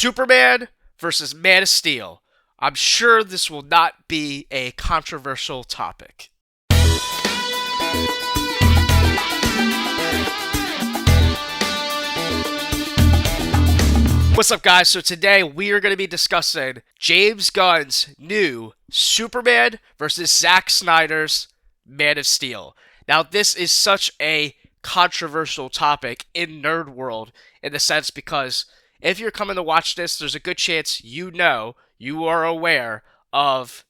Superman versus Man of Steel. I'm sure this will not be a controversial topic. What's up, guys? So today we are going to be discussing James Gunn's new Superman versus Zack Snyder's Man of Steel. Now, this is such a controversial topic in nerd world in the sense because if you're coming to watch this, there's a good chance you are aware of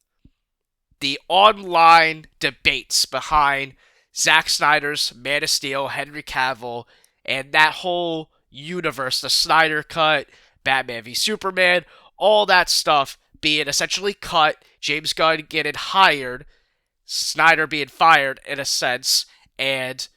the online debates behind Zack Snyder's Man of Steel, Henry Cavill, and that whole universe, the Snyder Cut, Batman v Superman, all that stuff being essentially cut, James Gunn getting hired, Snyder being fired in a sense, and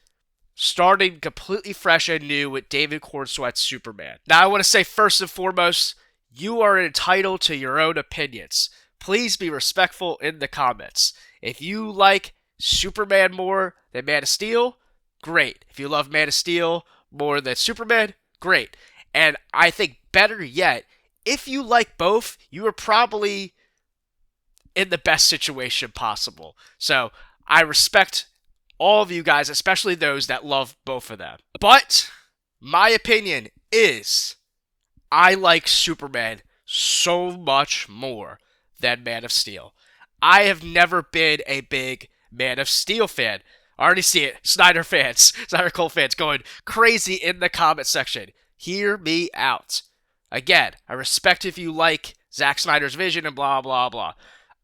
starting completely fresh and new with David Cornsweet's Superman. Now, I want to say first and foremost, you are entitled to your own opinions. Please be respectful in the comments. If you like Superman more than Man of Steel, great. If you love Man of Steel more than Superman, great. And I think better yet, if you like both, you are probably in the best situation possible. So I respect all of you guys, especially those that love both of them. But my opinion is I like Superman so much more than Man of Steel. I have never been a big Man of Steel fan. I already see it. Snyder Cult fans going crazy in the comment section. Hear me out. Again, I respect if you like Zack Snyder's vision and blah, blah, blah.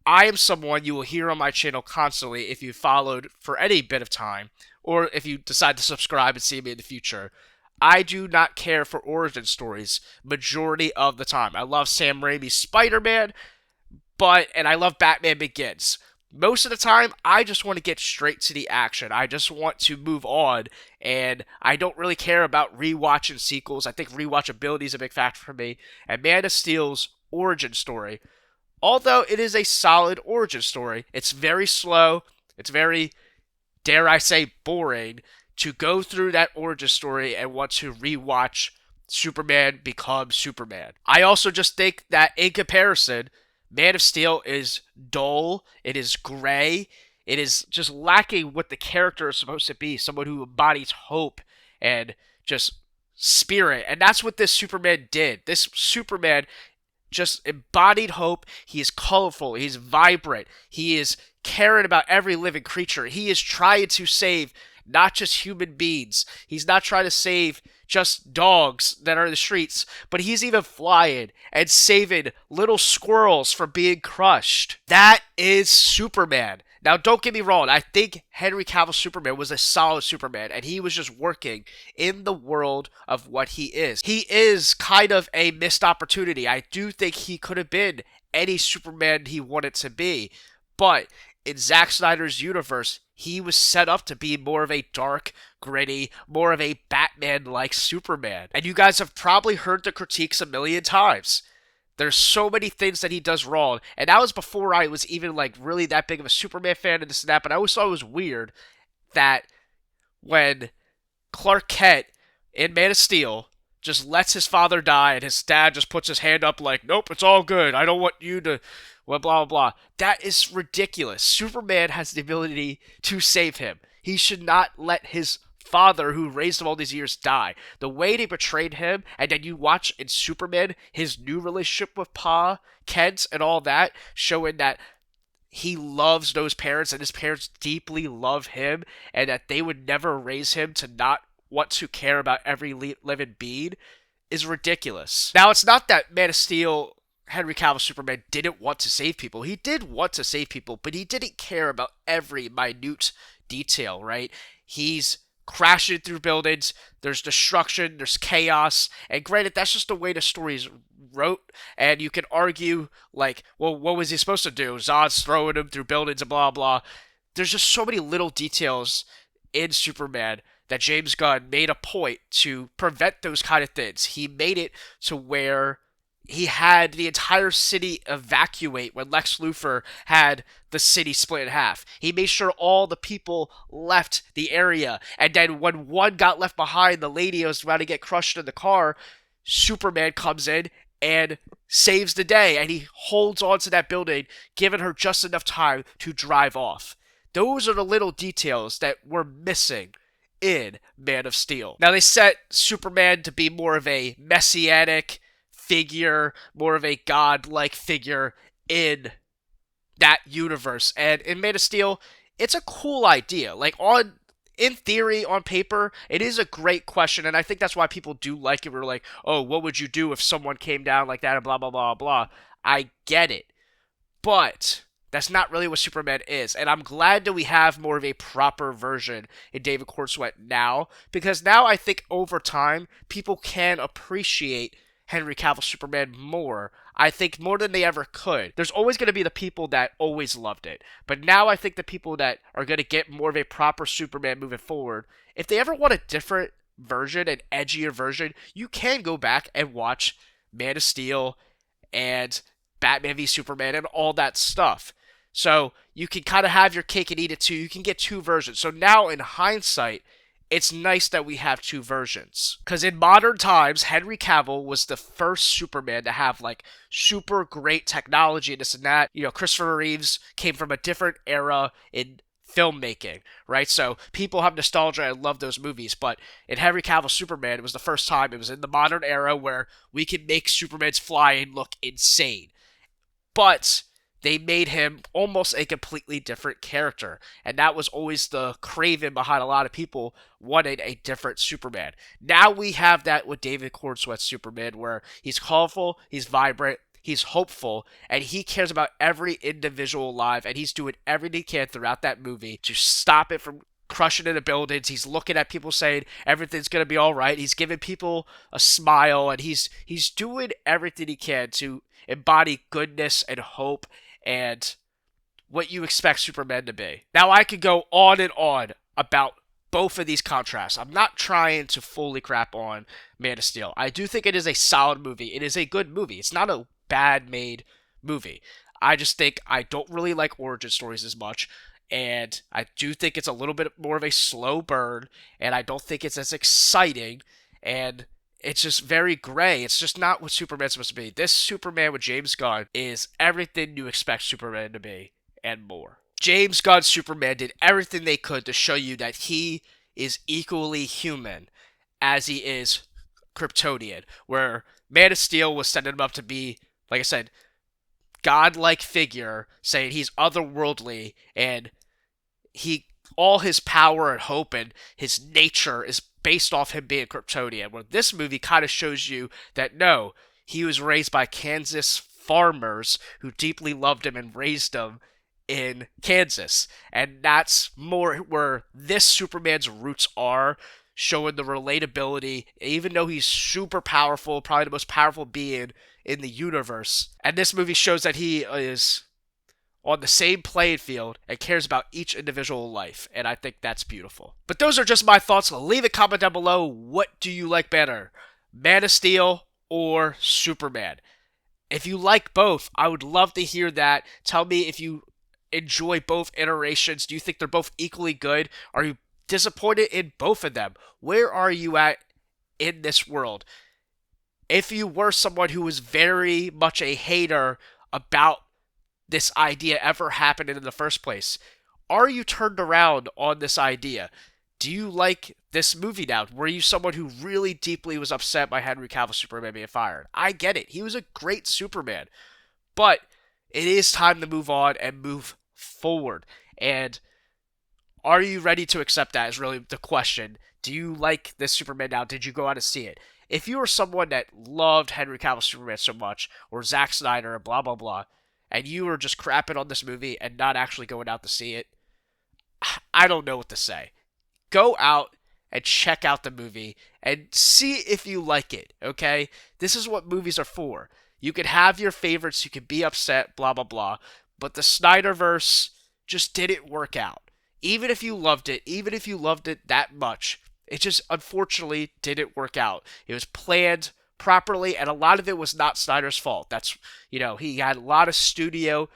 I am someone you will hear on my channel constantly if you followed for any bit of time, or if you decide to subscribe and see me in the future. I do not care for origin stories majority of the time. I love Sam Raimi's Spider-Man, and I love Batman Begins. Most of the time, I just want to get straight to the action. I just want to move on, and I don't really care about rewatching sequels. I think rewatchability is a big factor for me. And Man of Steel's origin story, although it is a solid origin story, it's very slow. It's very, dare I say, boring to go through that origin story and want to rewatch Superman become Superman. I also just think that in comparison, Man of Steel is dull, it is gray, it is just lacking what the character is supposed to be, someone who embodies hope and just spirit, and that's what this Superman did. This Superman just embodied hope. He is colorful, he's vibrant, he is caring about every living creature, he is trying to save not just human beings, he's not trying to save just dogs that are in the streets, but he's even flying and saving little squirrels from being crushed. That is Superman. Now, don't get me wrong, I think Henry Cavill's Superman was a solid Superman, and he was just working in the world of what he is. He is kind of a missed opportunity. I do think he could have been any Superman he wanted to be, but in Zack Snyder's universe, he was set up to be more of a dark, gritty, more of a Batman-like Superman. And you guys have probably heard the critiques a million times. There's so many things that he does wrong, and that was before I was even like really that big of a Superman fan and this and that, but I always thought it was weird that when Clark Kent in Man of Steel just lets his father die and his dad just puts his hand up like, nope, it's all good, I don't want you to, well, blah, blah, blah. That is ridiculous. Superman has the ability to save him. He should not let his father, who raised him all these years, die. The way they portrayed him, and then you watch in Superman his new relationship with Pa Kent and all that, showing that he loves those parents and his parents deeply love him, and that they would never raise him to not want to care about every living being, is ridiculous. Now, it's not that Man of Steel, Henry Cavill Superman, didn't want to save people. He did want to save people, but he didn't care about every minute detail, right? He's crashing through buildings, there's destruction, there's chaos, and granted, that's just the way the stories wrote, and you can argue, like, well, what was he supposed to do? Zod's throwing him through buildings and blah, blah. There's just so many little details in Superman that James Gunn made a point to prevent those kind of things. He made it to where he had the entire city evacuate when Lex Luthor had the city split in half. He made sure all the people left the area. And then when one got left behind, the lady was about to get crushed in the car, Superman comes in and saves the day, and he holds on to that building, giving her just enough time to drive off. Those are the little details that we're missing in Man of Steel. Now, they set Superman to be more of a messianic figure, more of a godlike figure in that universe. And in Man of Steel, it's a cool idea. Like, in theory, on paper, it is a great question, and I think that's why people do like it. We're like, oh, what would you do if someone came down like that, and blah, blah, blah, blah. I get it. But that's not really what Superman is. And I'm glad that we have more of a proper version in David Cornsweet now, because now I think over time, people can appreciate Henry Cavill Superman more. I think more than they ever could. There's always going to be the people that always loved it. But now I think the people that are going to get more of a proper Superman moving forward, if they ever want a different version, an edgier version, you can go back and watch Man of Steel and Batman v Superman and all that stuff. So you can kind of have your cake and eat it too. You can get two versions. So now in hindsight, it's nice that we have two versions. Because in modern times, Henry Cavill was the first Superman to have, like, super great technology and this and that. You know, Christopher Reeves came from a different era in filmmaking, right? So people have nostalgia and love those movies. But in Henry Cavill Superman, it was the first time. It was in the modern era where we can make Superman's flying look insane. But they made him almost a completely different character. And that was always the craving behind a lot of people wanting a different Superman. Now we have that with David Cornsweet's Superman, where he's colorful, he's vibrant, he's hopeful, and he cares about every individual life, and he's doing everything he can throughout that movie to stop it from crushing into buildings. He's looking at people saying everything's going to be all right. He's giving people a smile, and he's doing everything he can to embody goodness and hope and what you expect Superman to be. Now, I could go on and on about both of these contrasts. I'm not trying to fully crap on Man of Steel. I do think it is a solid movie. It is a good movie. It's not a bad made movie. I just think I don't really like origin stories as much, and I do think it's a little bit more of a slow burn, and I don't think it's as exciting, and it's just very gray. It's just not what Superman's supposed to be. This Superman with James Gunn is everything you expect Superman to be, and more. James Gunn's Superman did everything they could to show you that he is equally human as he is Kryptonian, where Man of Steel was setting him up to be, like I said, godlike figure, saying he's otherworldly, and all his power and hope and his nature is based off him being Kryptonian. Where this movie kind of shows you that no, he was raised by Kansas farmers who deeply loved him and raised him in Kansas. And that's more where this Superman's roots are, showing the relatability, even though he's super powerful, probably the most powerful being in the universe. And this movie shows that he is on the same playing field and cares about each individual life, and I think that's beautiful. But those are just my thoughts. Leave a comment down below. What do you like better, Man of Steel or Superman? If you like both, I would love to hear that. Tell me if you enjoy both iterations. Do you think they're both equally good? Are you disappointed in both of them? Where are you at in this world? If you were someone who was very much a hater about this idea ever happening in the first place, are you turned around on this idea? Do you like this movie now? Were you someone who really deeply was upset by Henry Cavill Superman being fired? I get it. He was a great Superman. But it is time to move on and move forward. And are you ready to accept that is really the question. Do you like this Superman now? Did you go out and see it? If you were someone that loved Henry Cavill Superman so much, or Zack Snyder, and blah, blah, blah, and you were just crapping on this movie and not actually going out to see it, I don't know what to say. Go out and check out the movie and see if you like it, okay? This is what movies are for. You can have your favorites, you can be upset, blah, blah, blah, but the Snyderverse just didn't work out. Even if you loved it that much, it just unfortunately didn't work out. It was planned properly, and a lot of it was not Snyder's fault. That's, he had a lot of studio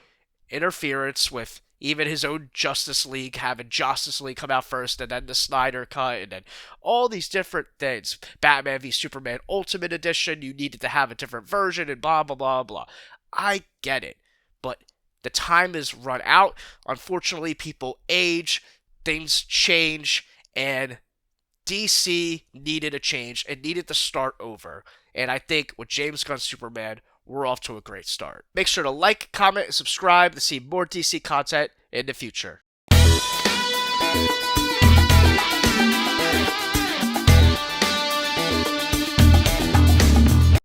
interference with Even his own Justice League, having Justice League come out first, and then the Snyder cut, and then all these different things. Batman v Superman Ultimate Edition, you needed to have a different version, and blah, blah, blah, blah. I get it, but the time is run out. Unfortunately, people age, things change, and DC needed a change and needed to start over. And I think with James Gunn Superman, we're off to a great start. Make sure to like, comment, and subscribe to see more DC content in the future.